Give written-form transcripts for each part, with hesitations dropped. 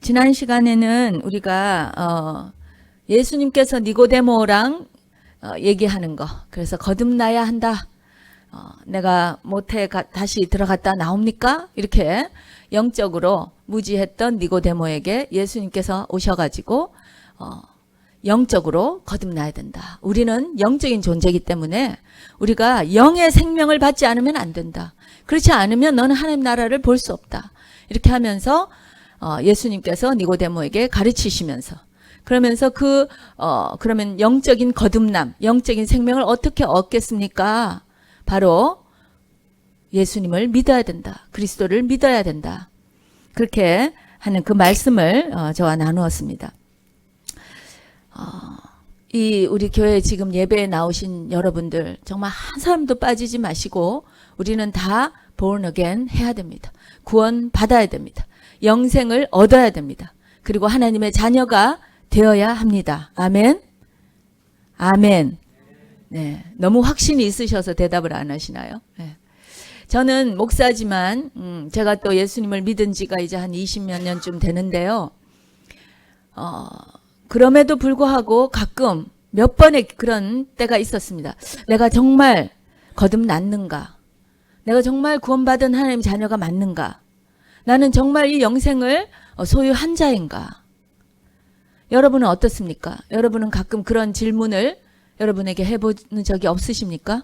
지난 시간에는 우리가 예수님께서 니고데모랑 얘기하는 거, 그래서 거듭나야 한다. 내가 모태에 다시 들어갔다 나옵니까? 이렇게 영적으로 무지했던 니고데모에게 예수님께서 오셔가지고 영적으로 거듭나야 된다. 우리는 영적인 존재이기 때문에 우리가 영의 생명을 받지 않으면 안 된다. 그렇지 않으면 너는 하나님 나라를 볼 수 없다. 이렇게 하면서 예수님께서 니고데모에게 가르치시면서, 그러면서 그러면 영적인 거듭남, 영적인 생명을 어떻게 얻겠습니까? 바로 예수님을 믿어야 된다. 그리스도를 믿어야 된다. 그렇게 하는 그 말씀을 저와 나누었습니다. 우리 교회 지금 예배에 나오신 여러분들 정말 한 사람도 빠지지 마시고 우리는 다 born again 해야 됩니다. 구원 받아야 됩니다. 영생을 얻어야 됩니다. 그리고 하나님의 자녀가 되어야 합니다. 아멘. 아멘. 네, 너무 확신이 있으셔서 대답을 안 하시나요? 네. 저는 목사지만 제가 또 예수님을 믿은 지가 이제 한 20몇 년쯤 되는데요. 그럼에도 불구하고 가끔 몇 번의 그런 때가 있었습니다. 내가 정말 거듭났는가? 내가 정말 구원받은 하나님 자녀가 맞는가? 나는 정말 이 영생을 소유한 자인가? 여러분은 어떻습니까? 여러분은 가끔 그런 질문을 여러분에게 해보는 적이 없으십니까?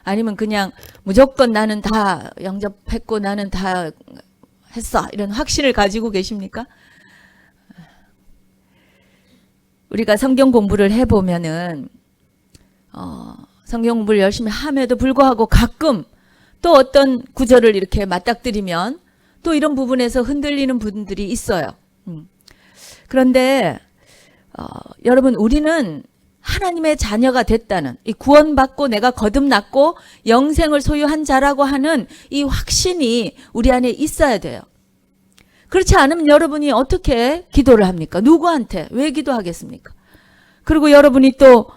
아니면 그냥 무조건 나는 다 영접했고 나는 다 했어, 이런 확신을 가지고 계십니까? 우리가 성경 공부를 해보면은 성경 공부를 열심히 함에도 불구하고 가끔 또 어떤 구절을 이렇게 맞닥뜨리면 또 이런 부분에서 흔들리는 분들이 있어요. 그런데 여러분, 우리는 하나님의 자녀가 됐다는, 이 구원받고 내가 거듭났고 영생을 소유한 자라고 하는 이 확신이 우리 안에 있어야 돼요. 그렇지 않으면 여러분이 어떻게 기도를 합니까? 누구한테 왜 기도하겠습니까? 그리고 여러분이 또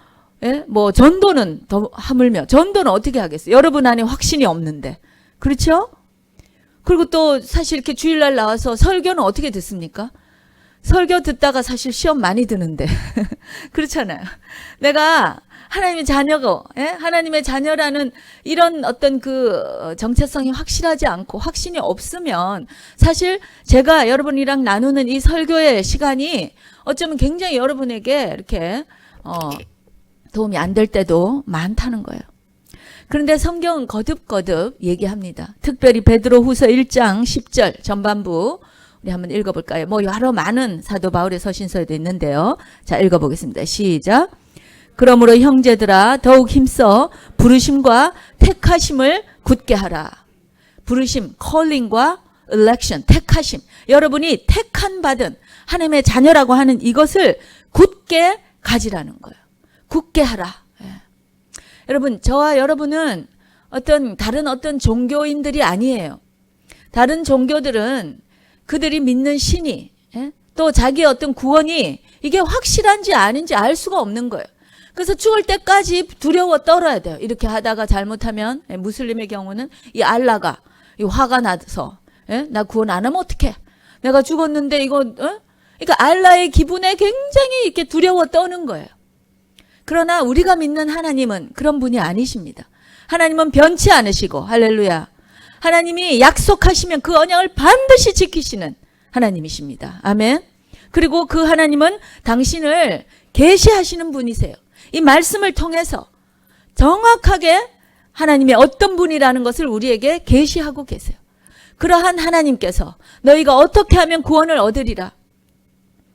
뭐 전도는 더 하물며 전도는 어떻게 하겠어요? 여러분 안에 확신이 없는데. 그렇죠? 그리고 또 사실 이렇게 주일날 나와서 설교는 어떻게 듣습니까? 설교 듣다가 사실 시험 많이 드는데 그렇잖아요. 내가 하나님의 자녀고, 하나님의 자녀라는 이런 어떤 그 정체성이 확실하지 않고 확신이 없으면 사실 제가 여러분이랑 나누는 이 설교의 시간이 어쩌면 굉장히 여러분에게 이렇게 도움이 안 될 때도 많다는 거예요. 그런데 성경은 거듭거듭 얘기합니다. 특별히 베드로후서 1장 10절 전반부 우리 한번 읽어볼까요? 뭐 여러 많은 사도 바울의 서신서에도 있는데요. 자, 읽어보겠습니다. 시작. 그러므로 형제들아 더욱 힘써 부르심과 택하심을 굳게 하라. 부르심, calling과 election, 택하심. 여러분이 택한 받은 하나님의 자녀라고 하는 이것을 굳게 가지라는 거예요. 굳게 하라. 예. 여러분, 저와 여러분은 다른 어떤 종교인들이 아니에요. 다른 종교들은 그들이 믿는 신이, 또 자기의 어떤 구원이 이게 확실한지 아닌지 알 수가 없는 거예요. 그래서 죽을 때까지 두려워 떨어야 돼요. 이렇게 하다가 잘못하면, 무슬림의 경우는 이 알라가 화가 나서, 나 구원 안 하면 어떡해? 내가 죽었는데 이거, 그러니까 알라의 기분에 굉장히 이렇게 두려워 떠는 거예요. 그러나 우리가 믿는 하나님은 그런 분이 아니십니다. 하나님은 변치 않으시고, 할렐루야. 하나님이 약속하시면 그 언약을 반드시 지키시는 하나님이십니다. 아멘. 그리고 그 하나님은 당신을 계시하시는 분이세요. 이 말씀을 통해서 정확하게 하나님이 어떤 분이라는 것을 우리에게 계시하고 계세요. 그러한 하나님께서 너희가 어떻게 하면 구원을 얻으리라,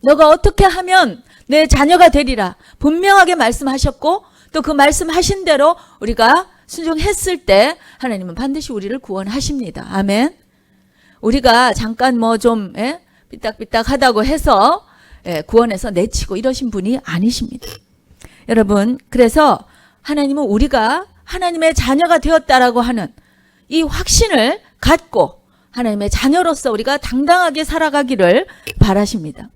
너가 어떻게 하면 내 자녀가 되리라 분명하게 말씀하셨고, 또 그 말씀하신 대로 우리가 순종했을 때 하나님은 반드시 우리를 구원하십니다. 아멘. 우리가 잠깐 뭐 좀 삐딱삐딱 하다고 해서 구원해서 내치고 이러신 분이 아니십니다. 여러분, 그래서 하나님은 우리가 하나님의 자녀가 되었다라고 하는 이 확신을 갖고 하나님의 자녀로서 우리가 당당하게 살아가기를 바라십니다.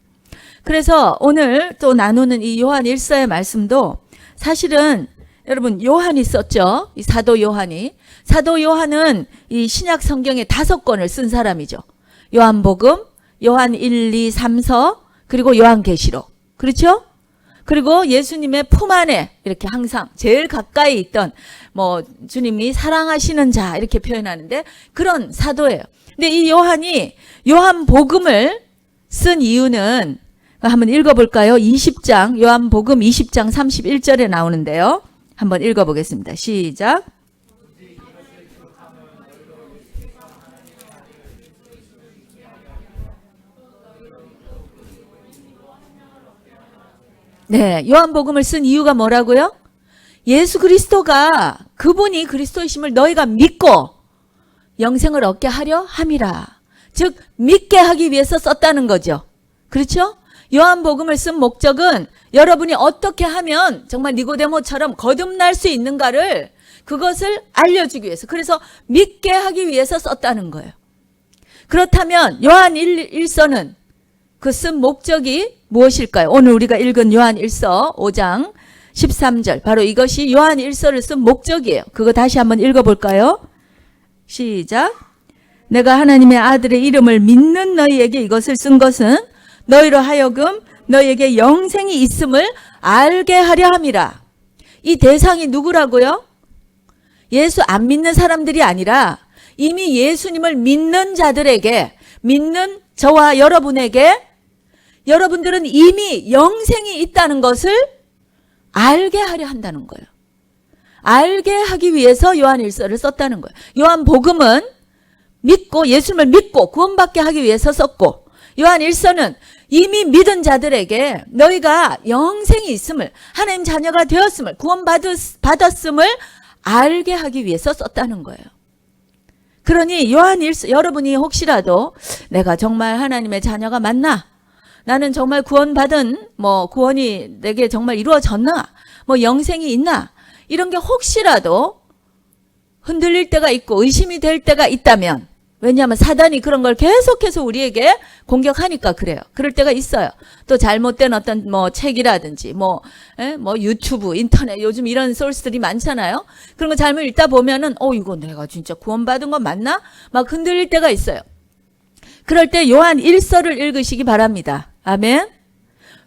그래서 오늘 또 나누는 이 요한 1서의 말씀도 사실은 여러분 요한이 썼죠. 이 사도 요한이. 사도 요한은 이 신약 성경의 5권을 쓴 사람이죠. 요한복음, 요한 1, 2, 3서 그리고 요한계시록. 그렇죠? 그리고 예수님의 품 안에 이렇게 항상 제일 가까이 있던 뭐 주님이 사랑하시는 자 이렇게 표현하는데 그런 사도예요. 근데 이 요한이 요한복음을 쓴 이유는 한번 읽어볼까요? 20장 요한복음 20장 31절에 나오는데요. 한번 읽어보겠습니다. 시작. 네, 요한복음을 쓴 이유가 뭐라고요? 예수 그리스도가 그분이 그리스도이심을 너희가 믿고 영생을 얻게 하려 함이라. 즉 믿게 하기 위해서 썼다는 거죠. 그렇죠? 요한복음을 쓴 목적은 여러분이 어떻게 하면 정말 니고데모처럼 거듭날 수 있는가를 그것을 알려주기 위해서. 그래서 믿게 하기 위해서 썼다는 거예요. 그렇다면 요한 1서는 그 쓴 목적이 무엇일까요? 오늘 우리가 읽은 요한 1서 5장 13절 바로 이것이 요한 1서를 쓴 목적이에요. 그거 다시 한번 읽어볼까요? 시작. 내가 하나님의 아들의 이름을 믿는 너희에게 이것을 쓴 것은 너희로 하여금 너희에게 영생이 있음을 알게 하려 함이라. 이 대상이 누구라고요? 예수 안 믿는 사람들이 아니라 이미 예수님을 믿는 자들에게, 믿는 저와 여러분에게 여러분들은 이미 영생이 있다는 것을 알게 하려 한다는 거예요. 알게 하기 위해서 요한 1서를 썼다는 거예요. 요한 복음은 믿고 예수님을 믿고 구원받게 하기 위해서 썼고 요한 1서는 이미 믿은 자들에게 너희가 영생이 있음을 하나님 자녀가 되었음을 구원받았음을 알게 하기 위해서 썼다는 거예요. 그러니 요한 1서 여러분이 혹시라도 내가 정말 하나님의 자녀가 맞나? 나는 정말 구원받은 구원이 내게 정말 이루어졌나? 영생이 있나? 이런 게 혹시라도 흔들릴 때가 있고 의심이 될 때가 있다면 왜냐하면 사단이 그런 걸 계속해서 우리에게 공격하니까 그래요. 그럴 때가 있어요. 또 잘못된 어떤 책이라든지 유튜브, 인터넷 요즘 이런 소스들이 많잖아요. 그런 거 잘못 읽다 보면은 이거 내가 진짜 구원받은 거 맞나? 막 흔들릴 때가 있어요. 그럴 때 요한 1서를 읽으시기 바랍니다. 아멘.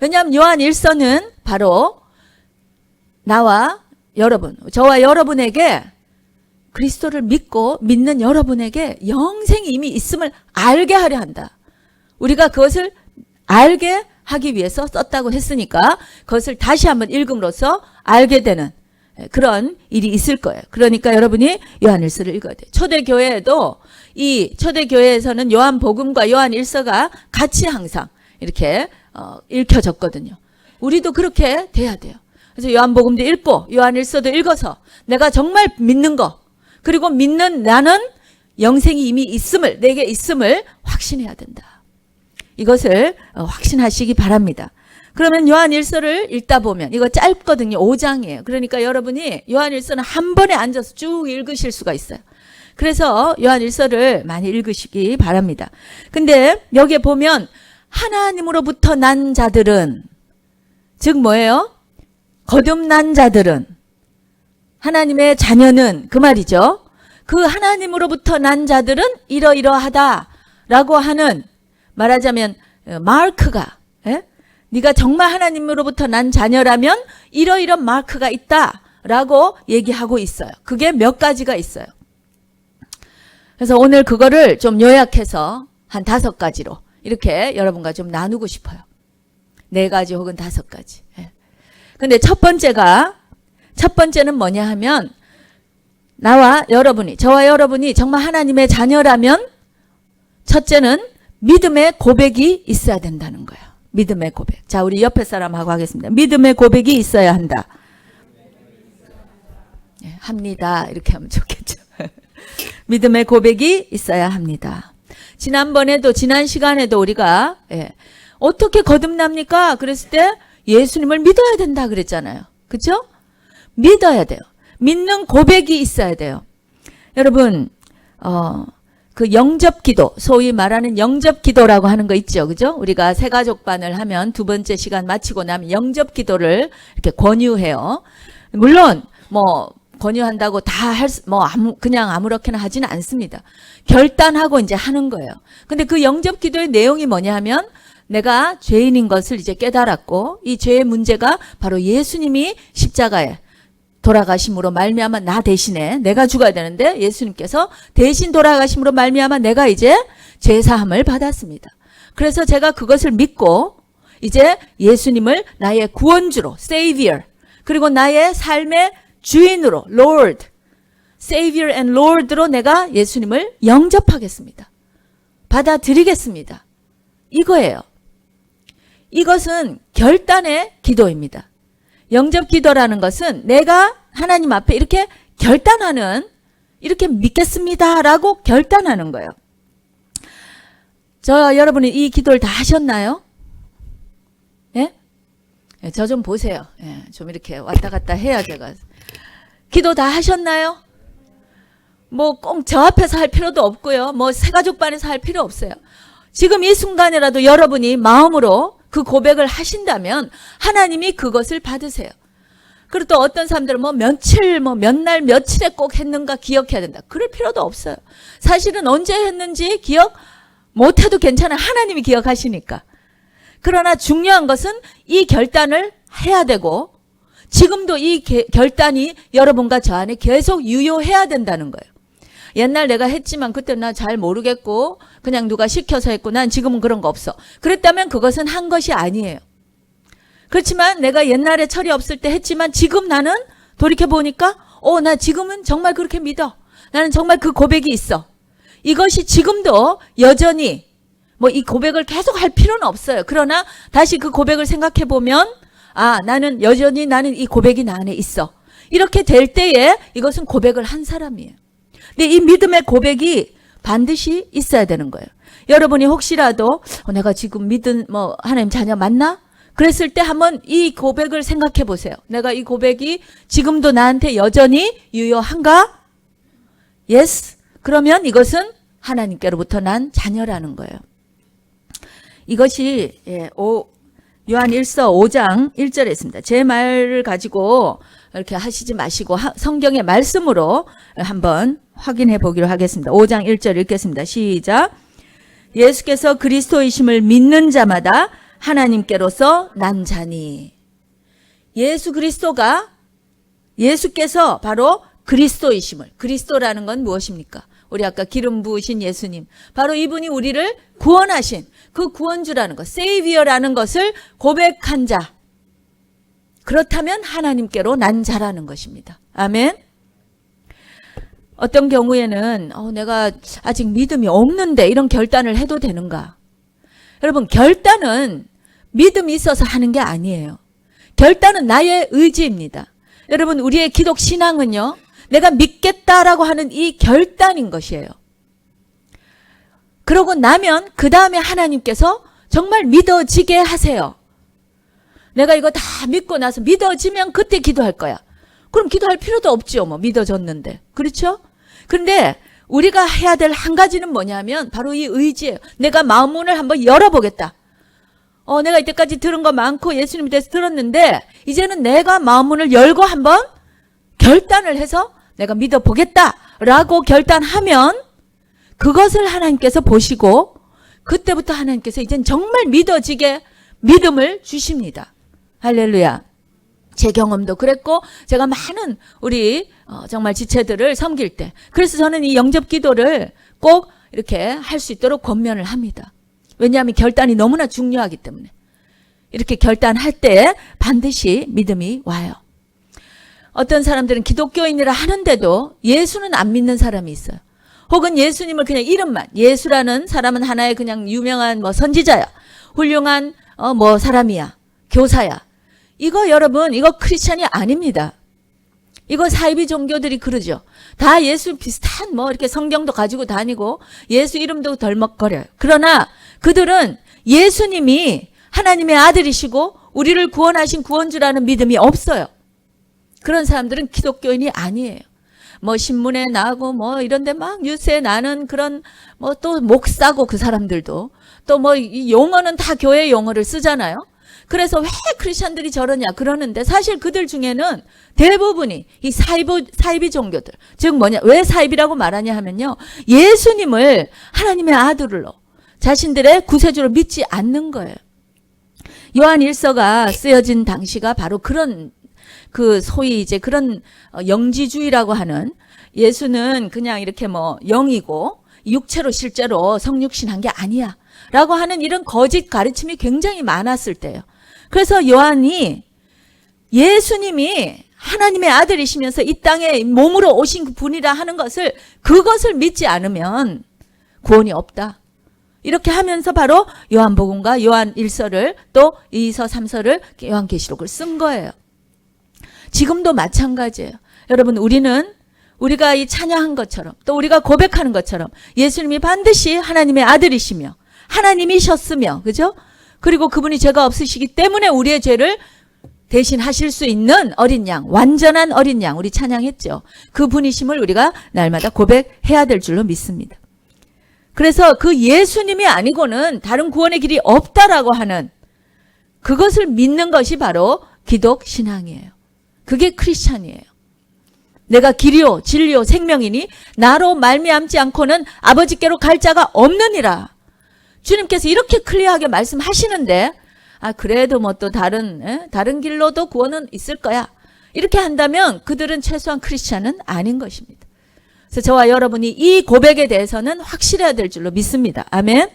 왜냐하면 요한 1서는 바로 나와 여러분, 저와 여러분에게 그리스도를 믿고 믿는 여러분에게 영생이 이미 있음을 알게 하려 한다. 우리가 그것을 알게 하기 위해서 썼다고 했으니까 그것을 다시 한번 읽음으로써 알게 되는 그런 일이 있을 거예요. 그러니까 여러분이 요한 1서를 읽어야 돼요. 초대교회에도 이 초대교회에서는 요한복음과 요한 1서가 같이 항상 이렇게 읽혀졌거든요. 우리도 그렇게 돼야 돼요. 그래서 요한복음도 읽고 요한 1서도 읽어서 내가 정말 믿는 거 그리고 믿는 나는 영생이 이미 있음을 내게 있음을 확신해야 된다. 이것을 확신하시기 바랍니다. 그러면 요한 1서를 읽다 보면 이거 짧거든요. 5장이에요. 그러니까 여러분이 요한 1서는 한 번에 앉아서 쭉 읽으실 수가 있어요. 그래서 요한 1서를 많이 읽으시기 바랍니다. 근데 여기에 보면 하나님으로부터 난 자들은 즉 뭐예요? 거듭난 자들은 하나님의 자녀는 그 말이죠. 그 하나님으로부터 난 자들은 이러이러하다라고 하는 말하자면 마크가 네가 정말 하나님으로부터 난 자녀라면 이러이런 마크가 있다라고 얘기하고 있어요. 그게 몇 가지가 있어요. 그래서 오늘 그거를 좀 요약해서 한 5가지로 이렇게 여러분과 좀 나누고 싶어요. 4가지 혹은 5가지. 근데 첫 번째는 뭐냐 하면 저와 여러분이 정말 하나님의 자녀라면 첫째는 믿음의 고백이 있어야 된다는 거예요. 믿음의 고백. 자, 우리 옆에 사람하고 하겠습니다. 믿음의 고백이 있어야 한다. 합니다. 이렇게 하면 좋겠죠. 믿음의 고백이 있어야 합니다. 지난 시간에도 우리가 어떻게 거듭납니까? 그랬을 때 예수님을 믿어야 된다 그랬잖아요. 그렇죠? 믿어야 돼요. 믿는 고백이 있어야 돼요. 여러분 그 영접기도, 소위 말하는 영접기도라고 하는 거 있죠. 그죠? 우리가 새가족반을 하면 2번째 시간 마치고 나면 영접기도를 이렇게 권유해요. 물론 권유한다고 다 그냥 아무렇게나 하지는 않습니다. 결단하고 이제 하는 거예요. 근데 그 영접 기도의 내용이 뭐냐 하면 내가 죄인인 것을 이제 깨달았고 이 죄의 문제가 바로 예수님이 십자가에 돌아가심으로 말미암아 나 대신에 내가 죽어야 되는데 예수님께서 대신 돌아가심으로 말미암아 내가 이제 죄 사함을 받았습니다. 그래서 제가 그것을 믿고 이제 예수님을 나의 구원주로 Savior 그리고 나의 삶의 주인으로 Lord, Savior and Lord로 내가 예수님을 영접하겠습니다. 받아들이겠습니다. 이거예요. 이것은 결단의 기도입니다. 영접 기도라는 것은 내가 하나님 앞에 이렇게 결단하는, 이렇게 믿겠습니다라고 결단하는 거예요. 여러분이 이 기도를 다 하셨나요? 예? 저 좀 보세요. 예, 좀 이렇게 왔다 갔다 해야 제가. 기도 다 하셨나요? 뭐 꼭 저 앞에서 할 필요도 없고요. 뭐 새가족반에서 할 필요 없어요. 지금 이 순간이라도 여러분이 마음으로 그 고백을 하신다면 하나님이 그것을 받으세요. 그리고 또 어떤 사람들은 며칠, 몇 날, 며칠에 꼭 했는가 기억해야 된다. 그럴 필요도 없어요. 사실은 언제 했는지 기억 못해도 괜찮아요. 하나님이 기억하시니까. 그러나 중요한 것은 이 결단을 해야 되고 지금도 이 결단이 여러분과 저 안에 계속 유효해야 된다는 거예요. 옛날 내가 했지만 그때 나 잘 모르겠고 그냥 누가 시켜서 했고 난 지금은 그런 거 없어. 그랬다면 그것은 한 것이 아니에요. 그렇지만 내가 옛날에 철이 없을 때 했지만 지금 나는 돌이켜보니까 나 지금은 정말 그렇게 믿어. 나는 정말 그 고백이 있어. 이것이 지금도 여전히 이 고백을 계속 할 필요는 없어요. 그러나 다시 그 고백을 생각해보면 나는 여전히 이 고백이 나 안에 있어. 이렇게 될 때에 이것은 고백을 한 사람이에요. 근데 이 믿음의 고백이 반드시 있어야 되는 거예요. 여러분이 혹시라도 내가 지금 믿은 하나님 자녀 맞나? 그랬을 때 한번 이 고백을 생각해 보세요. 내가 이 고백이 지금도 나한테 여전히 유효한가? Yes. 그러면 이것은 하나님께로부터 난 자녀라는 거예요. 이것이 요한 1서 5장 1절에 있습니다. 제 말을 가지고 이렇게 하시지 마시고 성경의 말씀으로 한번 확인해 보기로 하겠습니다. 5장 1절 읽겠습니다. 시작. 예수께서 그리스도이심을 믿는 자마다 하나님께로서 난 자니. 예수께서 바로 그리스도이심을. 그리스도라는 건 무엇입니까? 우리 아까 기름 부으신 예수님. 바로 이분이 우리를 구원하신 그 구원주라는 것, 세이비어라는 것을 고백한 자. 그렇다면 하나님께로 난 자라는 것입니다. 아멘. 어떤 경우에는 내가 아직 믿음이 없는데 이런 결단을 해도 되는가? 여러분, 결단은 믿음이 있어서 하는 게 아니에요. 결단은 나의 의지입니다. 여러분, 우리의 기독 신앙은요, 내가 믿겠다라고 하는 이 결단인 것이에요. 그러고 나면 그 다음에 하나님께서 정말 믿어지게 하세요. 내가 이거 다 믿고 나서 믿어지면 그때 기도할 거야. 그럼 기도할 필요도 없죠. 믿어졌는데. 그렇죠? 그런데 우리가 해야 될 한 가지는 뭐냐면 바로 이 의지예요. 내가 마음문을 한번 열어보겠다. 내가 이때까지 들은 거 많고 예수님에 대해서 들었는데 이제는 내가 마음문을 열고 한번 결단을 해서 내가 믿어보겠다라고 결단하면 그것을 하나님께서 보시고 그때부터 하나님께서 이젠 정말 믿어지게 믿음을 주십니다. 할렐루야. 제 경험도 그랬고 제가 많은 우리 정말 지체들을 섬길 때 그래서 저는 이 영접 기도를 꼭 이렇게 할 수 있도록 권면을 합니다. 왜냐하면 결단이 너무나 중요하기 때문에 이렇게 결단할 때 반드시 믿음이 와요. 어떤 사람들은 기독교인이라 하는데도 예수는 안 믿는 사람이 있어요. 혹은 예수님을 그냥 이름만, 예수라는 사람은 하나의 그냥 유명한 선지자야, 훌륭한 사람이야, 교사야. 이거 여러분, 이거 크리스찬이 아닙니다. 이거 사이비 종교들이 그러죠. 다 예수 비슷한 이렇게 성경도 가지고 다니고 예수 이름도 덜먹거려요. 그러나 그들은 예수님이 하나님의 아들이시고 우리를 구원하신 구원주라는 믿음이 없어요. 그런 사람들은 기독교인이 아니에요. 신문에 나고 이런데 막 뉴스에 나는 그런 또 목사고 그 사람들도 또 이 용어는 다 교회 용어를 쓰잖아요. 그래서 왜 크리스천들이 저러냐 그러는데 사실 그들 중에는 대부분이 이 사이비 종교들, 즉 뭐냐, 왜 사이비라고 말하냐 하면요, 예수님을 하나님의 아들로 자신들의 구세주로 믿지 않는 거예요. 요한 1서가 쓰여진 당시가 바로 그런 그 소위 이제 그런 영지주의라고 하는, 예수는 그냥 이렇게 뭐 영이고 육체로 실제로 성육신한 게 아니야 라고 하는 이런 거짓 가르침이 굉장히 많았을 때예요. 그래서 요한이 예수님이 하나님의 아들이시면서 이 땅에 몸으로 오신 분이라 하는 것을, 그것을 믿지 않으면 구원이 없다, 이렇게 하면서 바로 요한복음과 요한 1서를 또 2서 3서를 요한계시록을 쓴 거예요. 지금도 마찬가지예요. 여러분, 우리가 이 찬양한 것처럼 또 우리가 고백하는 것처럼 예수님이 반드시 하나님의 아들이시며 하나님이셨으며, 그죠? 그리고 그분이 죄가 없으시기 때문에 우리의 죄를 대신 하실 수 있는 어린 양, 완전한 어린 양, 우리 찬양했죠. 그 분이심을 우리가 날마다 고백해야 될 줄로 믿습니다. 그래서 그 예수님이 아니고는 다른 구원의 길이 없다라고 하는 그것을 믿는 것이 바로 기독 신앙이에요. 그게 크리스찬이에요. 내가 길이요 진리요 생명이니 나로 말미암지 않고는 아버지께로 갈 자가 없느니라. 주님께서 이렇게 클리어하게 말씀하시는데, 그래도 뭐 또 다른 길로도 구원은 있을 거야, 이렇게 한다면 그들은 최소한 크리스찬은 아닌 것입니다. 그래서 저와 여러분이 이 고백에 대해서는 확실해야 될 줄로 믿습니다. 아멘.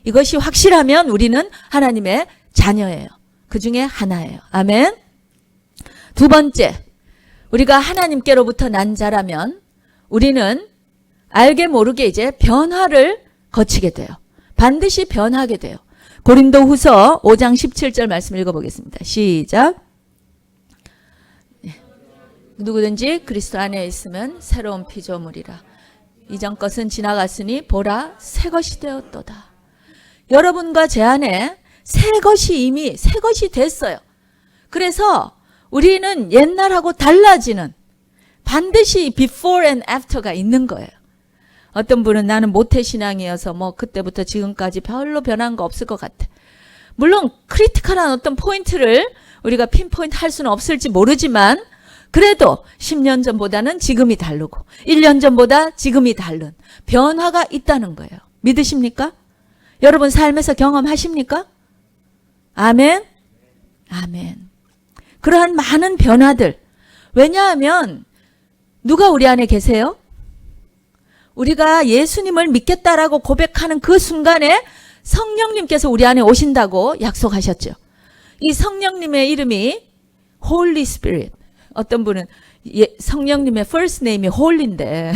이것이 확실하면 우리는 하나님의 자녀예요. 그 중에 하나예요. 아멘. 두 번째, 우리가 하나님께로부터 난 자라면 우리는 알게 모르게 이제 변화를 거치게 돼요. 반드시 변하게 돼요. 고린도후서 5장 17절 말씀 읽어보겠습니다. 시작. 누구든지 그리스도 안에 있으면 새로운 피조물이라. 이전 것은 지나갔으니 보라 새 것이 되었도다. 여러분과 제 안에 새 것이 이미 새 것이 됐어요. 그래서 우리는 옛날하고 달라지는, 반드시 before and after가 있는 거예요. 어떤 분은 나는 모태신앙이어서 뭐 그때부터 지금까지 별로 변한 거 없을 것 같아. 물론 크리티컬한 어떤 포인트를 우리가 핀포인트 할 수는 없을지 모르지만 그래도 10년 전보다는 지금이 다르고 1년 전보다 지금이 다른 변화가 있다는 거예요. 믿으십니까? 여러분 삶에서 경험하십니까? 아멘? 아멘. 그러한 많은 변화들. 왜냐하면 누가 우리 안에 계세요? 우리가 예수님을 믿겠다라고 고백하는 그 순간에 성령님께서 우리 안에 오신다고 약속하셨죠. 이 성령님의 이름이 Holy Spirit. 어떤 분은 성령님의 first name이 홀리인데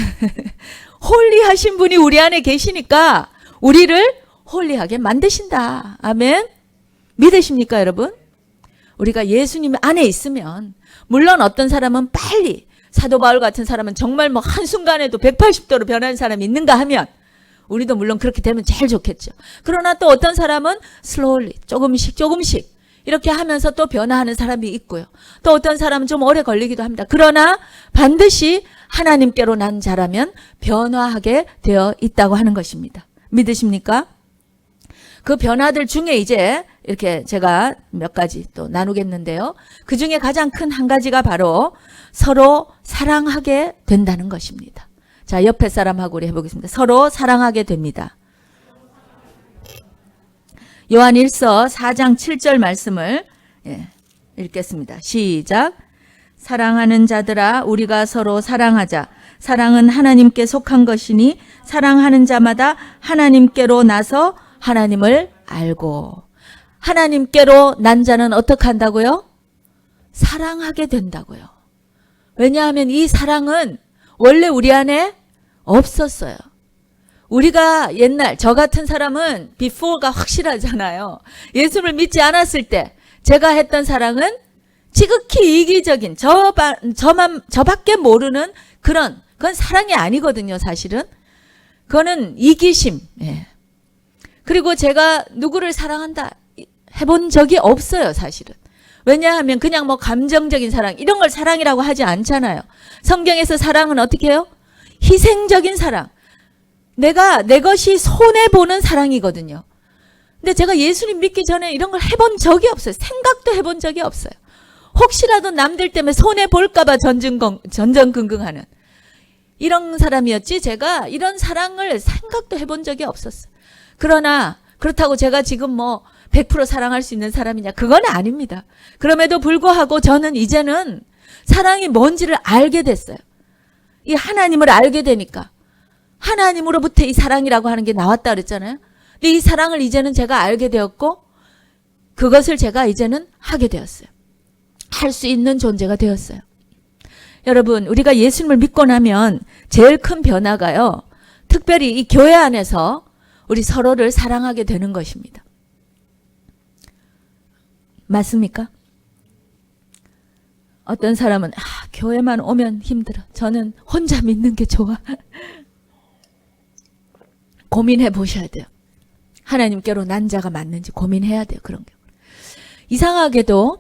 홀리하신 분이 우리 안에 계시니까 우리를 홀리하게 만드신다. 아멘. 믿으십니까 여러분? 우리가 예수님 안에 있으면, 물론 어떤 사람은 빨리, 사도 바울 같은 사람은 정말 뭐 한순간에도 180도로 변하는 사람이 있는가 하면 우리도 물론 그렇게 되면 제일 좋겠죠. 그러나 또 어떤 사람은 slowly, 조금씩 이렇게 하면서 또 변화하는 사람이 있고요. 또 어떤 사람은 좀 오래 걸리기도 합니다. 그러나 반드시 하나님께로 난 자라면 변화하게 되어 있다고 하는 것입니다. 믿으십니까? 그 변화들 중에 이제 이렇게 제가 몇 가지 또 나누겠는데요. 그 중에 가장 큰 한 가지가 바로 서로 사랑하게 된다는 것입니다. 자, 옆에 사람하고 우리 해보겠습니다. 서로 사랑하게 됩니다. 요한 1서 4장 7절 말씀을 읽겠습니다. 시작. 사랑하는 자들아 우리가 서로 사랑하자. 사랑은 하나님께 속한 것이니 사랑하는 자마다 하나님께로 나서 하나님을 알고. 하나님께로 난 자는 어떻게 한다고요? 사랑하게 된다고요. 왜냐하면 이 사랑은 원래 우리 안에 없었어요. 우리가 옛날, 저 같은 사람은 before가 확실하잖아요. 예수를 믿지 않았을 때 제가 했던 사랑은 지극히 이기적인, 저밖에 모르는 그건 사랑이 아니거든요, 사실은. 그거는 이기심. 예. 그리고 제가 누구를 사랑한다 해본 적이 없어요, 사실은. 왜냐하면 그냥 뭐 감정적인 사랑, 이런 걸 사랑이라고 하지 않잖아요. 성경에서 사랑은 어떻게 해요? 희생적인 사랑. 내가 내 것이 손해보는 사랑이거든요. 근데 제가 예수님 믿기 전에 이런 걸 해본 적이 없어요. 생각도 해본 적이 없어요. 혹시라도 남들 때문에 손해볼까봐 전전긍긍하는 이런 사람이었지, 제가 이런 사랑을 생각도 해본 적이 없었어요. 그러나 그렇다고 제가 지금 뭐 100% 사랑할 수 있는 사람이냐, 그건 아닙니다. 그럼에도 불구하고 저는 이제는 사랑이 뭔지를 알게 됐어요. 이 하나님을 알게 되니까. 하나님으로부터 이 사랑이라고 하는 게 나왔다 그랬잖아요. 근데 이 사랑을 이제는 제가 알게 되었고, 그것을 제가 이제는 하게 되었어요. 할 수 있는 존재가 되었어요. 여러분, 우리가 예수님을 믿고 나면 제일 큰 변화가요, 특별히 이 교회 안에서 우리 서로를 사랑하게 되는 것입니다. 맞습니까? 어떤 사람은 교회만 오면 힘들어. 저는 혼자 믿는 게 좋아. 고민해 보셔야 돼요. 하나님께로 난 자가 맞는지 고민해야 돼요. 그런 게. 이상하게도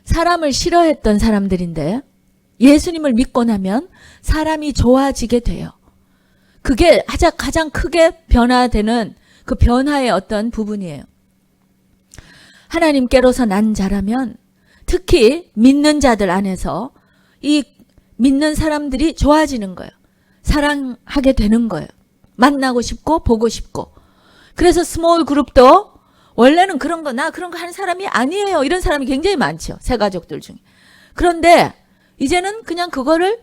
사람을 싫어했던 사람들인데 예수님을 믿고 나면 사람이 좋아지게 돼요. 그게 가장 크게 변화되는 그 변화의 어떤 부분이에요. 하나님께로서 난 자라면 특히 믿는 자들 안에서 이 믿는 사람들이 좋아지는 거예요. 사랑하게 되는 거예요. 만나고 싶고 보고 싶고. 그래서 스몰 그룹도 원래는 나 그런 거 하는 사람이 아니에요. 이런 사람이 굉장히 많죠. 새 가족들 중에. 그런데 이제는 그냥 그거를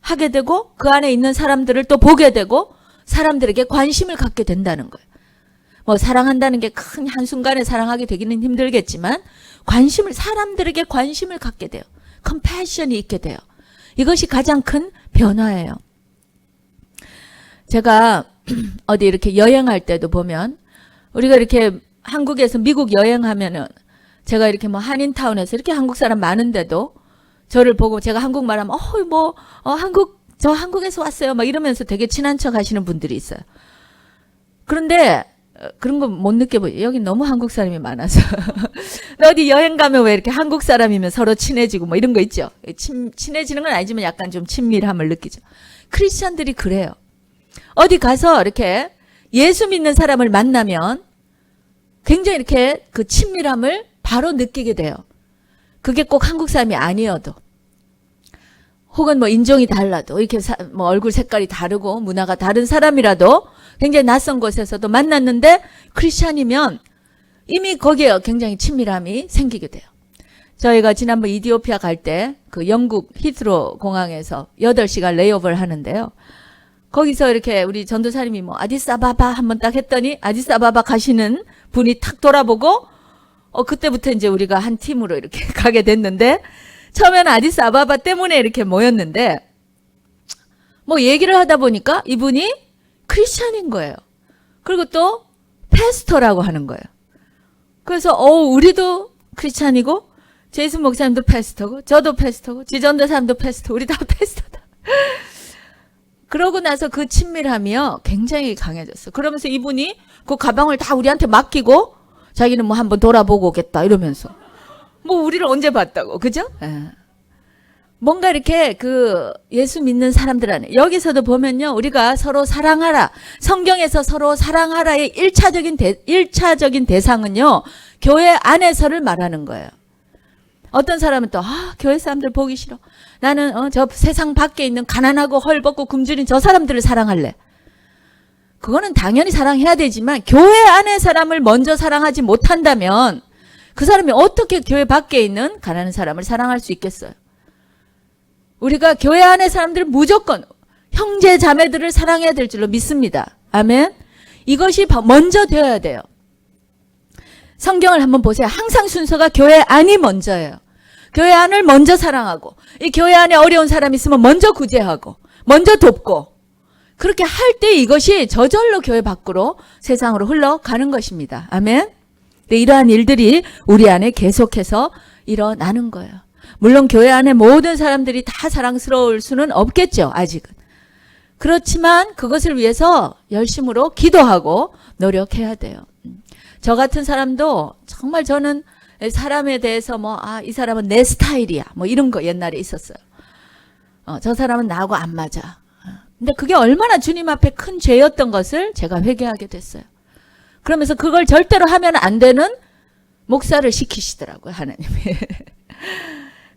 하게 되고 그 안에 있는 사람들을 또 보게 되고 사람들에게 관심을 갖게 된다는 거예요. 뭐 사랑한다는 게 큰 한순간에 사랑하게 되기는 힘들겠지만 사람들에게 관심을 갖게 돼요. 컴패션이 있게 돼요. 이것이 가장 큰 변화예요. 제가 어디 이렇게 여행할 때도 보면 우리가 이렇게 한국에서 미국 여행하면은 제가 이렇게 뭐 한인타운에서 이렇게 한국 사람 많은데도 저를 보고 제가 한국말 하면 저 한국에서 왔어요 막 이러면서 되게 친한 척 하시는 분들이 있어요. 그런데 그런 거 못 느껴보죠. 여기 너무 한국 사람이 많아서. 어디 여행 가면 왜 이렇게 한국 사람이면 서로 친해지고 뭐 이런 거 있죠. 친해지는 건 아니지만 약간 좀 친밀함을 느끼죠. 크리스천들이 그래요. 어디 가서 이렇게 예수 믿는 사람을 만나면 굉장히 이렇게 그 친밀함을 바로 느끼게 돼요. 그게 꼭 한국 사람이 아니어도. 혹은 뭐 인종이 달라도 이렇게 뭐 얼굴 색깔이 다르고 문화가 다른 사람이라도 굉장히 낯선 곳에서도 만났는데 크리스찬이면 이미 거기에 굉장히 친밀함이 생기게 돼요. 저희가 지난번 이디오피아 갈 때 그 영국 히트로 공항에서 8시간 레이오버를 하는데요. 거기서 이렇게 우리 전도사님이 뭐 아디스아바바 한번 딱 했더니 아디스아바바 가시는 분이 탁 돌아보고 그때부터 이제 우리가 한 팀으로 이렇게 가게 됐는데 처음에는 아디스아바바 때문에 이렇게 모였는데 뭐 얘기를 하다 보니까 이분이 크리스찬인 거예요. 그리고 또 패스터라고 하는 거예요. 그래서 우리도 크리스찬이고 제이슨 목사님도 패스터고 저도 패스터고 지전도 사람도 패스터, 우리 다 패스터다. 그러고 나서 그 친밀함이요 굉장히 강해졌어. 그러면서 이분이 그 가방을 다 우리한테 맡기고 자기는 뭐 한번 돌아보고 오겠다 이러면서 뭐 우리를 언제 봤다고, 그죠? 뭔가 이렇게 그 예수 믿는 사람들 안에 여기서도 보면요 우리가 서로 사랑하라, 성경에서 서로 사랑하라의 1차적인 대상은요 교회 안에서를 말하는 거예요. 어떤 사람은 또 교회 사람들 보기 싫어, 나는 저 세상 밖에 있는 가난하고 헐벗고 굶주린 저 사람들을 사랑할래. 그거는 당연히 사랑해야 되지만 교회 안의 사람을 먼저 사랑하지 못한다면 그 사람이 어떻게 교회 밖에 있는 가난한 사람을 사랑할 수 있겠어요? 우리가 교회 안의 사람들을 무조건 형제 자매들을 사랑해야 될 줄로 믿습니다. 아멘. 이것이 먼저 되어야 돼요. 성경을 한번 보세요. 항상 순서가 교회 안이 먼저예요. 교회 안을 먼저 사랑하고 이 교회 안에 어려운 사람이 있으면 먼저 구제하고 먼저 돕고 그렇게 할 때 이것이 저절로 교회 밖으로 세상으로 흘러가는 것입니다. 아멘. 네, 이러한 일들이 우리 안에 계속해서 일어나는 거예요. 물론 교회 안에 모든 사람들이 다 사랑스러울 수는 없겠죠. 아직은. 그렇지만 그것을 위해서 열심으로 기도하고 노력해야 돼요. 저 같은 사람도 정말 저는 사람에 대해서 이 사람은 내 스타일이야 뭐 이런 거 옛날에 있었어요. 저 사람은 나하고 안 맞아. 근데 그게 얼마나 주님 앞에 큰 죄였던 것을 제가 회개하게 됐어요. 그러면서 그걸 절대로 하면 안 되는 목사를 시키시더라고요, 하나님이.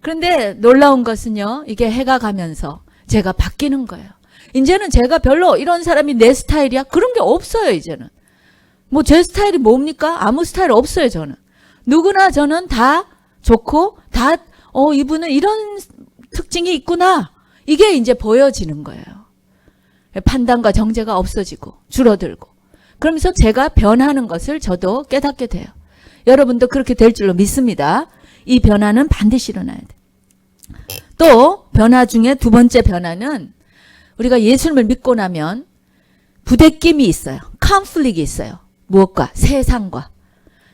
그런데 놀라운 것은요, 이게 해가 가면서 제가 바뀌는 거예요. 이제는 제가 별로 이런 사람이 내 스타일이야? 그런 게 없어요, 이제는. 뭐 제 스타일이 뭡니까? 아무 스타일 없어요, 저는. 누구나 저는 다 좋고, 다, 이분은 이런 특징이 있구나. 이게 이제 보여지는 거예요. 판단과 정죄가 없어지고, 줄어들고. 그러면서 제가 변하는 것을 저도 깨닫게 돼요. 여러분도 그렇게 될 줄로 믿습니다. 이 변화는 반드시 일어나야 돼. 또 변화 중에 두 번째 변화는 우리가 예수님을 믿고 나면 부대낌이 있어요. 컨플릭이 있어요. 무엇과? 세상과.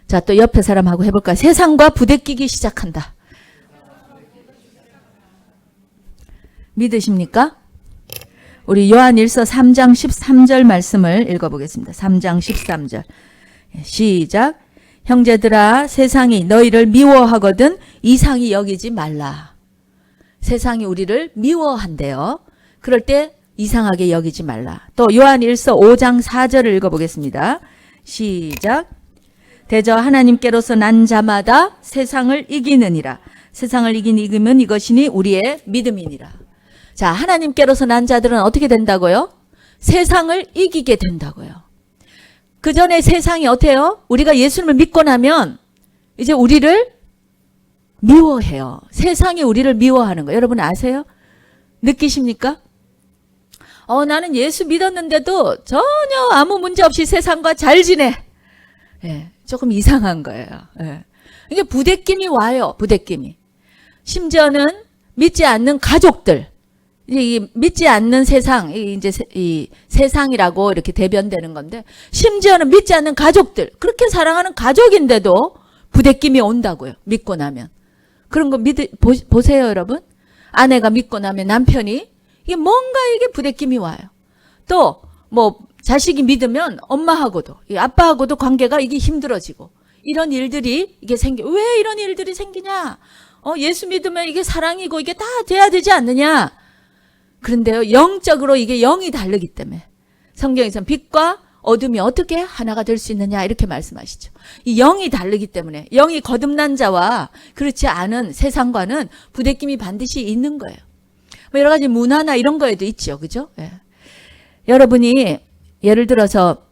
자, 또 옆에 사람하고 해볼까요? 세상과 부대끼기 시작한다. 믿으십니까? 우리 요한일서 3장 13절 말씀을 읽어보겠습니다. 3장 13절. 시작. 형제들아, 세상이 너희를 미워하거든 이상히 여기지 말라. 세상이 우리를 미워한대요. 그럴 때 이상하게 여기지 말라. 또 요한일서 5장 4절을 읽어보겠습니다. 시작. 대저 하나님께로서 난 자마다 세상을 이기느니라. 세상을 이기면 이것이니 우리의 믿음이니라. 자, 하나님께로서 난 자들은 어떻게 된다고요? 세상을 이기게 된다고요. 그 전에 세상이 어때요? 우리가 예수님을 믿고 나면 이제 우리를 미워해요. 세상이 우리를 미워하는 거 여러분 아세요? 느끼십니까? 나는 예수 믿었는데도 전혀 아무 문제 없이 세상과 잘 지내. 예, 조금 이상한 거예요. 예. 이게 부대낌이 와요. 부대낌이. 심지어는 믿지 않는 가족들. 이 믿지 않는 세상, 이제 이 세상이라고 이렇게 대변되는 건데, 심지어는 믿지 않는 가족들, 그렇게 사랑하는 가족인데도 부대낌이 온다고요. 믿고 나면. 그런 거 보세요, 여러분. 아내가 믿고 나면 남편이 이게 뭔가 이게 부대낌이 와요. 또 뭐 자식이 믿으면 엄마하고도, 아빠하고도 관계가 이게 힘들어지고 이런 일들이 이게 왜 이런 일들이 생기냐? 예수 믿으면 이게 사랑이고 이게 다 돼야 되지 않느냐? 그런데요, 영적으로 이게 영이 다르기 때문에 성경에서는 빛과 어둠이 어떻게 하나가 될 수 있느냐 이렇게 말씀하시죠. 이 영이 다르기 때문에 영이 거듭난 자와 그렇지 않은 세상과는 부대낌이 반드시 있는 거예요. 뭐 여러 가지 문화나 이런 거에도 있죠. 그죠? 예. 여러분이 예를 들어서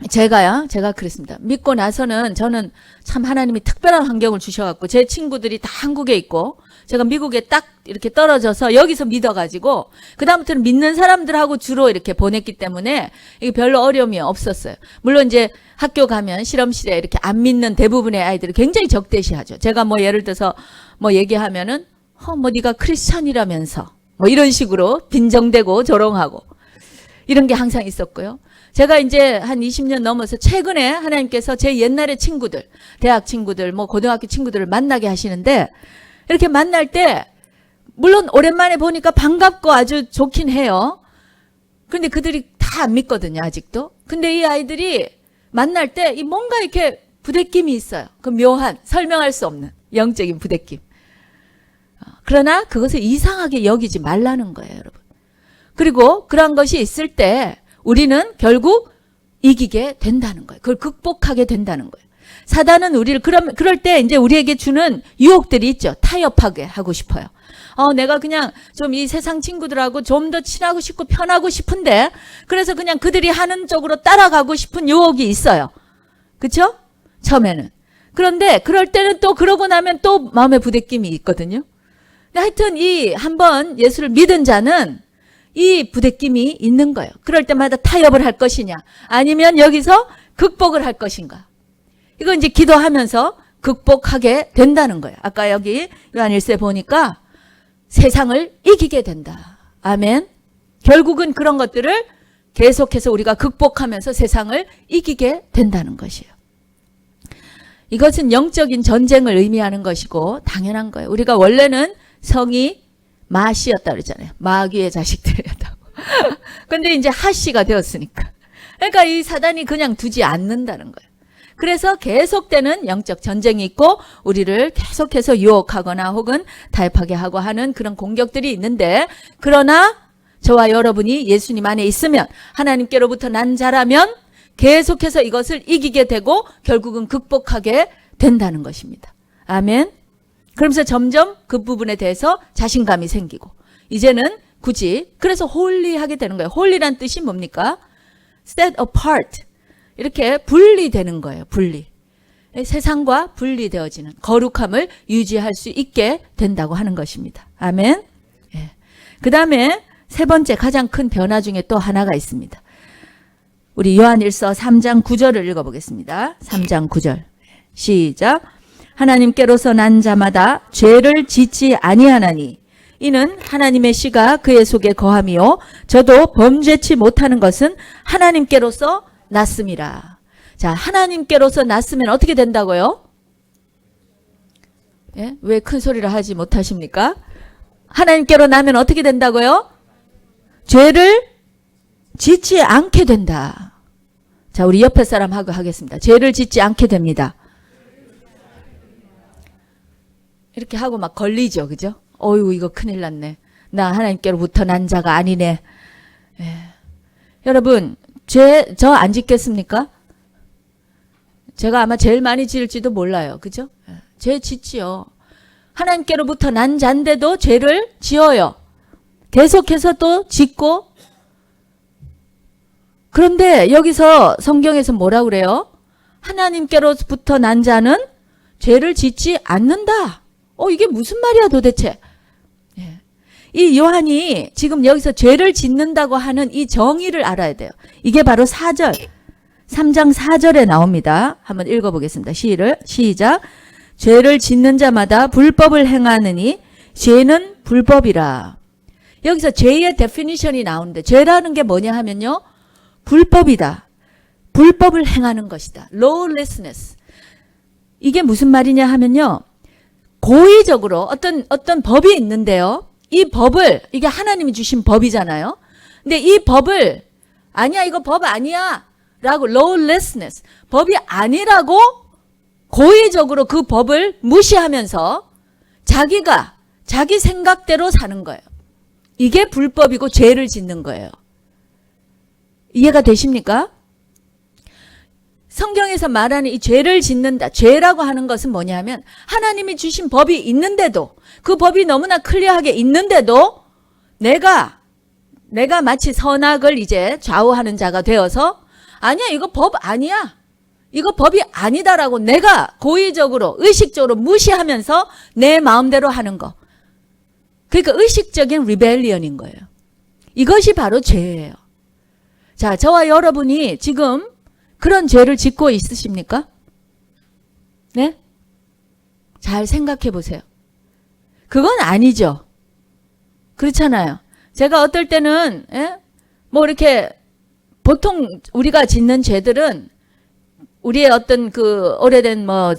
제가 그랬습니다. 믿고 나서는 저는 참 하나님이 특별한 환경을 주셔갖고 제 친구들이 다 한국에 있고 제가 미국에 딱 이렇게 떨어져서 여기서 믿어가지고 그다음부터는 믿는 사람들하고 주로 이렇게 보냈기 때문에 이게 별로 어려움이 없었어요. 물론 이제 학교 가면 실험실에 이렇게 안 믿는 대부분의 아이들이 굉장히 적대시하죠. 제가 뭐 예를 들어서 뭐 얘기하면은 뭐 네가 크리스천이라면서 뭐 이런 식으로 빈정대고 조롱하고 이런 게 항상 있었고요. 제가 이제 한 20년 넘어서 최근에 하나님께서 제 옛날의 친구들, 대학 친구들, 뭐 고등학교 친구들을 만나게 하시는데 이렇게 만날 때 물론 오랜만에 보니까 반갑고 아주 좋긴 해요. 근데 그들이 다 안 믿거든요, 아직도. 근데 이 아이들이 만날 때 이 뭔가 이렇게 부대낌이 있어요. 그 묘한, 설명할 수 없는 영적인 부대낌. 그러나 그것을 이상하게 여기지 말라는 거예요, 여러분. 그리고 그런 것이 있을 때 우리는 결국 이기게 된다는 거예요. 그걸 극복하게 된다는 거예요. 사단은 우리를 그럴 때 이제 우리에게 주는 유혹들이 있죠. 타협하게 하고 싶어요. 내가 그냥 좀 이 세상 친구들하고 좀 더 친하고 싶고 편하고 싶은데 그래서 그냥 그들이 하는 쪽으로 따라가고 싶은 유혹이 있어요. 그렇죠? 처음에는. 그런데 그럴 때는 또 그러고 나면 또 마음의 부대낌이 있거든요. 하여튼 이 한번 예수를 믿은 자는 이 부대낌이 있는 거예요. 그럴 때마다 타협을 할 것이냐 아니면 여기서 극복을 할 것인가. 이거 이제 기도하면서 극복하게 된다는 거예요. 아까 여기 요한일서에 보니까 세상을 이기게 된다. 아멘. 결국은 그런 것들을 계속해서 우리가 극복하면서 세상을 이기게 된다는 것이에요. 이것은 영적인 전쟁을 의미하는 것이고 당연한 거예요. 우리가 원래는 성이 마씨였다 그러잖아요. 마귀의 자식들이었다고. 근데 이제 하씨가 되었으니까. 그러니까 이 사단이 그냥 두지 않는다는 거예요. 그래서 계속되는 영적 전쟁이 있고 우리를 계속해서 유혹하거나 혹은 타협하게 하고 하는 그런 공격들이 있는데 그러나 저와 여러분이 예수님 안에 있으면 하나님께로부터 난 자라면 계속해서 이것을 이기게 되고 결국은 극복하게 된다는 것입니다. 아멘. 그러면서 점점 그 부분에 대해서 자신감이 생기고 이제는 굳이 그래서 홀리하게 되는 거예요. 홀리란 뜻이 뭡니까? set apart. 이렇게 분리되는 거예요. 분리. 세상과 분리되어지는 거룩함을 유지할 수 있게 된다고 하는 것입니다. 아멘. 예. 그 다음에 세 번째 가장 큰 변화 중에 또 하나가 있습니다. 우리 요한일서 3장 9절을 읽어보겠습니다. 3장 9절 시작. 하나님께로서 난 자마다 죄를 짓지 아니하나니 이는 하나님의 씨가 그의 속에 거함이요 저도 범죄치 못하는 것은 하나님께로서 났음이라. 자, 하나님께로서 났으면 어떻게 된다고요? 예? 왜 큰 소리를 하지 못하십니까? 하나님께로 나면 어떻게 된다고요? 죄를 짓지 않게 된다. 자, 우리 옆에 사람하고 하겠습니다. 죄를 짓지 않게 됩니다. 이렇게 하고 막 걸리죠. 그죠? 어휴, 이거 큰일 났네. 나 하나님께로부터 난 자가 아니네. 예. 여러분, 죄 저 안 짓겠습니까? 제가 아마 제일 많이 지을지도 몰라요. 그죠? 예. 죄 짓지요. 하나님께로부터 난 자인데도 죄를 지어요. 계속해서 또 짓고. 그런데 여기서 성경에서 뭐라 그래요? 하나님께로부터 난 자는 죄를 짓지 않는다. 이게 무슨 말이야 도대체? 예. 이 요한이 지금 여기서 죄를 짓는다고 하는 이 정의를 알아야 돼요. 이게 바로 4절, 3장 4절에 나옵니다. 한번 읽어보겠습니다. 시작. 죄를 짓는 자마다 불법을 행하느니 죄는 불법이라. 여기서 죄의 데피니션이 나오는데 죄라는 게 뭐냐 하면요. 불법이다. 불법을 행하는 것이다. lawlessness. 이게 무슨 말이냐 하면요. 고의적으로 어떤 법이 있는데요. 이 법을, 이게 하나님이 주신 법이잖아요. 근데 이 법을, 아니야, 이거 법 아니야. 라고, lawlessness. 법이 아니라고 고의적으로 그 법을 무시하면서 자기 생각대로 사는 거예요. 이게 불법이고 죄를 짓는 거예요. 이해가 되십니까? 성경에서 말하는 이 죄를 짓는다. 죄라고 하는 것은 뭐냐면 하나님이 주신 법이 있는데도 그 법이 너무나 클리어하게 있는데도 내가 마치 선악을 이제 좌우하는 자가 되어서 아니야 이거 법 아니야. 이거 법이 아니다라고 내가 고의적으로 의식적으로 무시하면서 내 마음대로 하는 거. 그러니까 의식적인 리벨리언인 거예요. 이것이 바로 죄예요. 자, 저와 여러분이 지금 그런 죄를 짓고 있으십니까? 네? 잘 생각해 보세요. 그건 아니죠. 그렇잖아요. 제가 어떨 때는 뭐 이렇게 보통 우리가 짓는 죄들은 우리의 어떤 그 오래된 뭐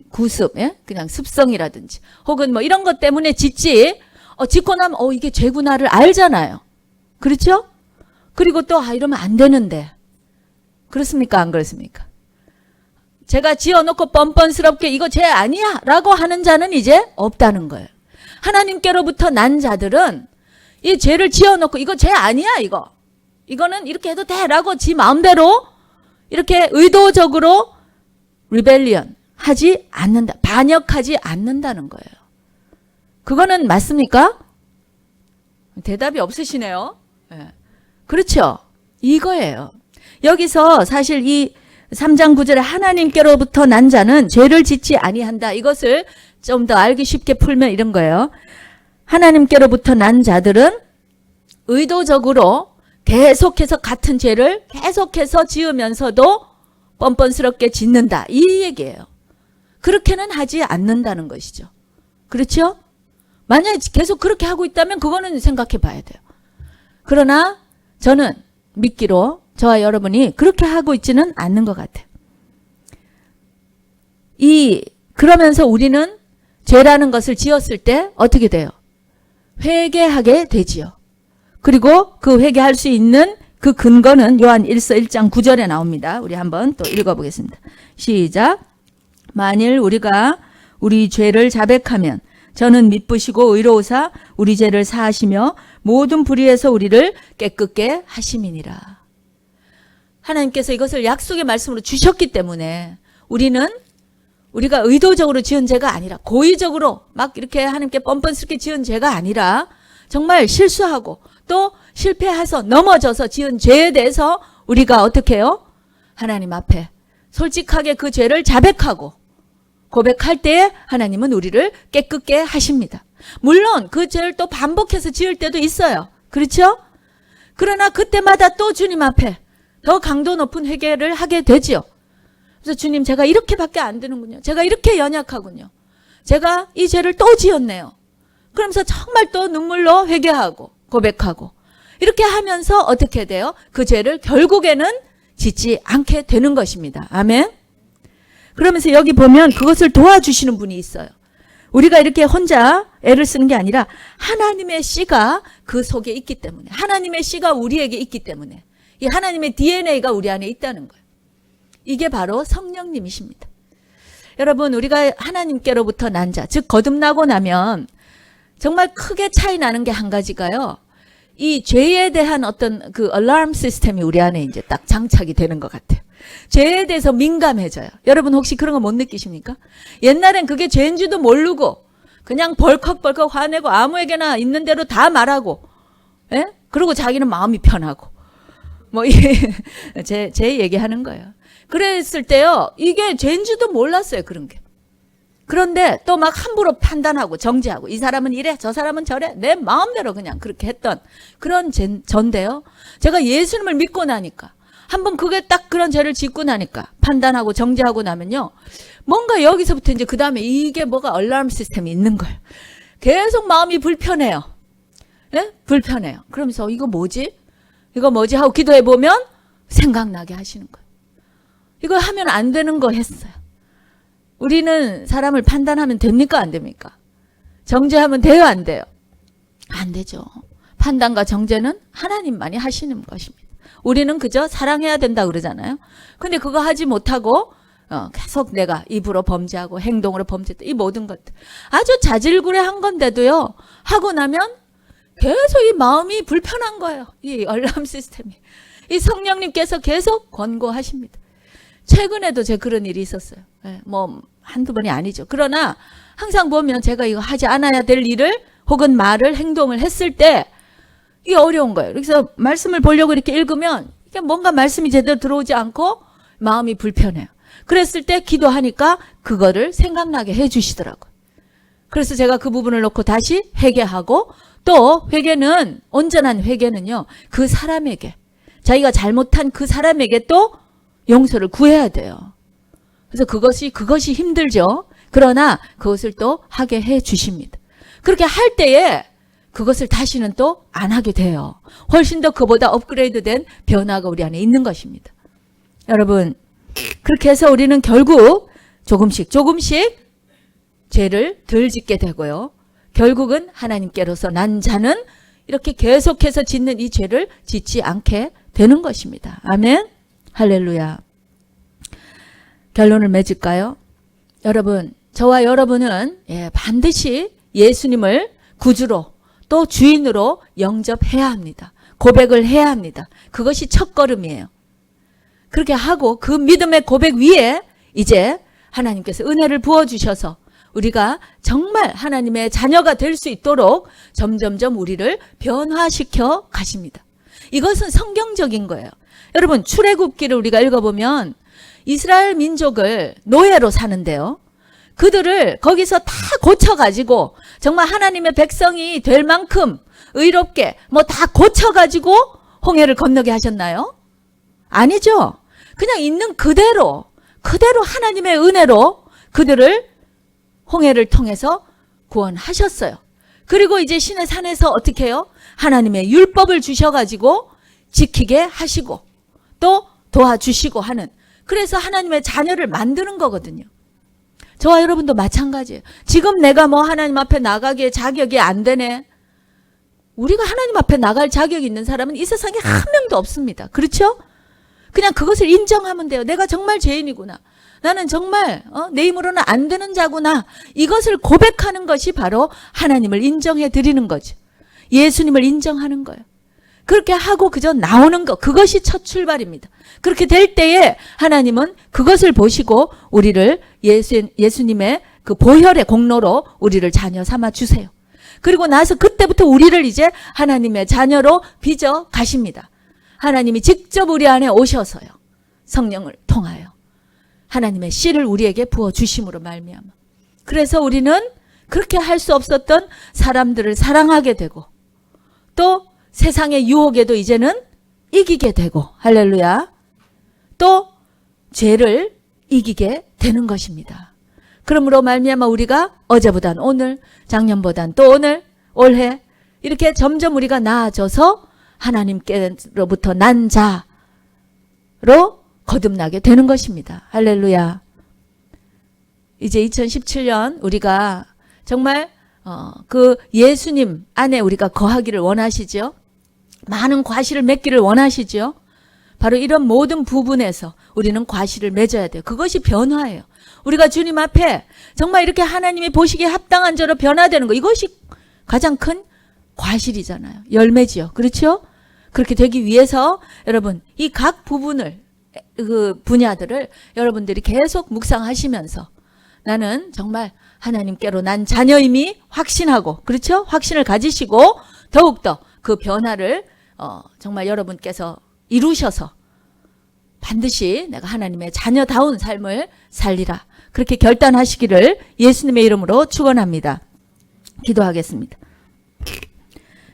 구습, 그냥 습성이라든지 혹은 뭐 이런 것 때문에 짓지 짓고 나면 이게 죄구나를 알잖아요. 그렇죠? 그리고 또 이러면 안 되는데. 그렇습니까? 안 그렇습니까? 제가 지어놓고 뻔뻔스럽게 이거 죄 아니야 라고 하는 자는 이제 없다는 거예요. 하나님께로부터 난 자들은 이 죄를 지어놓고 이거 죄 아니야 이거는 이렇게 해도 돼 라고 지 마음대로 이렇게 의도적으로 리벨리언 하지 않는다. 반역하지 않는다는 거예요. 그거는 맞습니까? 대답이 없으시네요. 네. 그렇죠. 이거예요. 여기서 사실 이 3장 9절에 하나님께로부터 난 자는 죄를 짓지 아니한다. 이것을 좀 더 알기 쉽게 풀면 이런 거예요. 하나님께로부터 난 자들은 의도적으로 계속해서 같은 죄를 계속해서 지으면서도 뻔뻔스럽게 짓는다. 이 얘기예요. 그렇게는 하지 않는다는 것이죠. 그렇죠? 만약에 계속 그렇게 하고 있다면 그거는 생각해 봐야 돼요. 그러나 저는 믿기로 저와 여러분이 그렇게 하고 있지는 않는 것 같아요. 그러면서 우리는 죄라는 것을 지었을 때 어떻게 돼요? 회개하게 되지요. 그리고 그 회개할 수 있는 그 근거는 요한 1서 1장 9절에 나옵니다. 우리 한번 또 읽어보겠습니다. 시작. 만일 우리가 우리 죄를 자백하면 저는 미쁘시고 의로우사 우리 죄를 사하시며 모든 불의에서 우리를 깨끗게 하심이니라. 하나님께서 이것을 약속의 말씀으로 주셨기 때문에 우리가 의도적으로 지은 죄가 아니라 고의적으로 막 이렇게 하나님께 뻔뻔스럽게 지은 죄가 아니라 정말 실수하고 또 실패해서 넘어져서 지은 죄에 대해서 우리가 어떻게 해요? 하나님 앞에 솔직하게 그 죄를 자백하고 고백할 때에 하나님은 우리를 깨끗게 하십니다. 물론 그 죄를 또 반복해서 지을 때도 있어요. 그렇죠? 그러나 그때마다 또 주님 앞에 더 강도 높은 회개를 하게 되지요. 그래서 주님, 제가 이렇게밖에 안 되는군요. 제가 이렇게 연약하군요. 제가 이 죄를 또 지었네요. 그러면서 정말 또 눈물로 회개하고 고백하고 이렇게 하면서 어떻게 돼요? 그 죄를 결국에는 짓지 않게 되는 것입니다. 아멘. 그러면서 여기 보면 그것을 도와주시는 분이 있어요. 우리가 이렇게 혼자 애를 쓰는 게 아니라 하나님의 씨가 그 속에 있기 때문에, 하나님의 씨가 우리에게 있기 때문에 이 하나님의 DNA가 우리 안에 있다는 거예요. 이게 바로 성령님이십니다. 여러분, 우리가 하나님께로부터 난 자, 즉 거듭나고 나면 정말 크게 차이 나는 게 한 가지가요. 이 죄에 대한 어떤 그 알람 시스템이 우리 안에 이제 딱 장착이 되는 것 같아요. 죄에 대해서 민감해져요. 여러분 혹시 그런 거 못 느끼십니까? 옛날엔 그게 죄인지도 모르고 그냥 벌컥벌컥 화내고 아무에게나 있는 대로 다 말하고, 예? 그리고 자기는 마음이 편하고, 뭐, 제 얘기하는 거예요. 그랬을 때요, 이게 죄인지도 몰랐어요, 그런 게. 그런데 또 막 함부로 판단하고 정죄하고, 이 사람은 이래, 저 사람은 저래, 내 마음대로 그냥 그렇게 했던 그런 전데요. 제가 예수님을 믿고 나니까, 한번 그게 딱 그런 죄를 짓고 나니까, 판단하고 정죄하고 나면요, 뭔가 여기서부터 이제 그 다음에 이게 뭐가 알람 시스템이 있는 거예요. 계속 마음이 불편해요. 예? 불편해요. 그러면서 이거 뭐지 하고 기도해 보면 생각나게 하시는 거예요. 이거 하면 안 되는 거 했어요. 우리는 사람을 판단하면 됩니까? 안 됩니까? 정죄하면 돼요? 안 돼요? 안 되죠. 판단과 정죄는 하나님만이 하시는 것입니다. 우리는 그저 사랑해야 된다 그러잖아요. 근데 그거 하지 못하고 계속 내가 입으로 범죄하고 행동으로 범죄했다. 이 모든 것들. 아주 자질구레한 건데도요. 하고 나면 계속 이 마음이 불편한 거예요. 이 알람 시스템이. 이 성령님께서 계속 권고하십니다. 최근에도 제 그런 일이 있었어요. 뭐 한두 번이 아니죠. 그러나 항상 보면 제가 이거 하지 않아야 될 일을 혹은 말을 행동을 했을 때 이게 어려운 거예요. 그래서 말씀을 보려고 이렇게 읽으면 이게 뭔가 말씀이 제대로 들어오지 않고 마음이 불편해요. 그랬을 때 기도하니까 그거를 생각나게 해주시더라고요. 그래서 제가 그 부분을 놓고 다시 회개하고 또 회개는 온전한 회개는요. 그 사람에게 자기가 잘못한 그 사람에게 또 용서를 구해야 돼요. 그래서 그것이 힘들죠. 그러나 그것을 또 하게 해 주십니다. 그렇게 할 때에 그것을 다시는 또 안 하게 돼요. 훨씬 더 그보다 업그레이드된 변화가 우리 안에 있는 것입니다. 여러분, 그렇게 해서 우리는 결국 조금씩 죄를 덜 짓게 되고요. 결국은 하나님께로서 난 자는 이렇게 계속해서 짓는 이 죄를 짓지 않게 되는 것입니다. 아멘. 할렐루야. 결론을 맺을까요? 여러분, 저와 여러분은 반드시 예수님을 구주로 또 주인으로 영접해야 합니다. 고백을 해야 합니다. 그것이 첫걸음이에요. 그렇게 하고 그 믿음의 고백 위에 이제 하나님께서 은혜를 부어주셔서 우리가 정말 하나님의 자녀가 될 수 있도록 점점점 우리를 변화시켜 가십니다. 이것은 성경적인 거예요. 여러분, 출애굽기를 우리가 읽어보면 이스라엘 민족을 노예로 사는데요. 그들을 거기서 다 고쳐가지고 정말 하나님의 백성이 될 만큼 의롭게 뭐 다 고쳐가지고 홍해를 건너게 하셨나요? 아니죠. 그냥 있는 그대로 하나님의 은혜로 그들을 홍해를 통해서 구원하셨어요. 그리고 이제 신의 산에서 어떻게 해요? 하나님의 율법을 주셔가지고 지키게 하시고 또 도와주시고 하는, 그래서 하나님의 자녀를 만드는 거거든요. 저와 여러분도 마찬가지예요. 지금 내가 뭐 하나님 앞에 나가기에 자격이 안 되네. 우리가 하나님 앞에 나갈 자격이 있는 사람은 이 세상에 한 명도 없습니다. 그렇죠? 그냥 그것을 인정하면 돼요. 내가 정말 죄인이구나. 나는 정말 내 힘으로는 안 되는 자구나. 이것을 고백하는 것이 바로 하나님을 인정해 드리는 거죠. 예수님을 인정하는 거예요. 그렇게 하고 그저 나오는 것, 그것이 첫 출발입니다. 그렇게 될 때에 하나님은 그것을 보시고 우리를 예수님의 그 보혈의 공로로 우리를 자녀 삼아 주세요. 그리고 나서 그때부터 우리를 이제 하나님의 자녀로 빚어 가십니다. 하나님이 직접 우리 안에 오셔서요. 성령을 통하여 하나님의 씨를 우리에게 부어 주심으로 말미암아. 그래서 우리는 그렇게 할 수 없었던 사람들을 사랑하게 되고 또 세상의 유혹에도 이제는 이기게 되고 할렐루야. 또 죄를 이기게 되는 것입니다. 그러므로 말미암아 우리가 어제보단 오늘, 작년보단 또 오늘, 올해 이렇게 점점 우리가 나아져서 하나님께로부터 난 자로 거듭나게 되는 것입니다. 할렐루야. 이제 2017년 우리가 정말 그 예수님 안에 우리가 거하기를 원하시죠. 많은 과실을 맺기를 원하시죠. 바로 이런 모든 부분에서 우리는 과실을 맺어야 돼요. 그것이 변화예요. 우리가 주님 앞에 정말 이렇게 하나님이 보시기에 합당한 자로 변화되는 거, 이것이 가장 큰 과실이잖아요. 열매지요. 그렇죠? 그렇게 되기 위해서 여러분 이 각 부분을, 그 분야들을 여러분들이 계속 묵상하시면서 나는 정말 하나님께로 난 자녀임이 확신하고, 그렇죠? 확신을 가지시고 더욱더 그 변화를 정말 여러분께서 이루셔서 반드시 내가 하나님의 자녀다운 삶을 살리라, 그렇게 결단하시기를 예수님의 이름으로 축원합니다. 기도하겠습니다.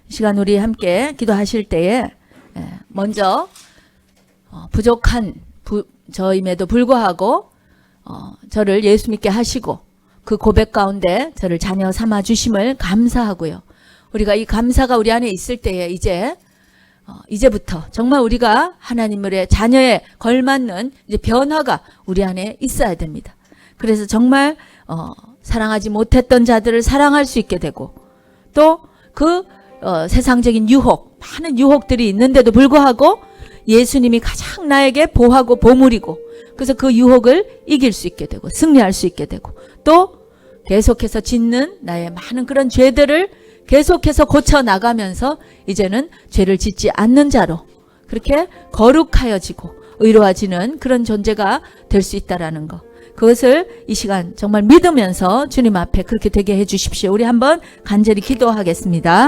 이 시간 우리 함께 기도하실 때에 먼저 부족한 저임에도 불구하고 저를 예수 믿게 하시고 그 고백 가운데 저를 자녀 삼아 주심을 감사하고요. 우리가 이 감사가 우리 안에 있을 때에 이제부터 정말 우리가 하나님의 자녀에 걸맞는 이제 변화가 우리 안에 있어야 됩니다. 그래서 정말 사랑하지 못했던 자들을 사랑할 수 있게 되고 또 그 세상적인 유혹, 많은 유혹들이 있는데도 불구하고 예수님이 가장 나에게 보하고 보물이고 그래서 그 유혹을 이길 수 있게 되고 승리할 수 있게 되고 또 계속해서 짓는 나의 많은 그런 죄들을 계속해서 고쳐 나가면서 이제는 죄를 짓지 않는 자로 그렇게 거룩하여지고 의로워지는 그런 존재가 될 수 있다라는 것, 그것을 이 시간 정말 믿으면서 주님 앞에 그렇게 되게 해 주십시오. 우리 한번 간절히 기도하겠습니다.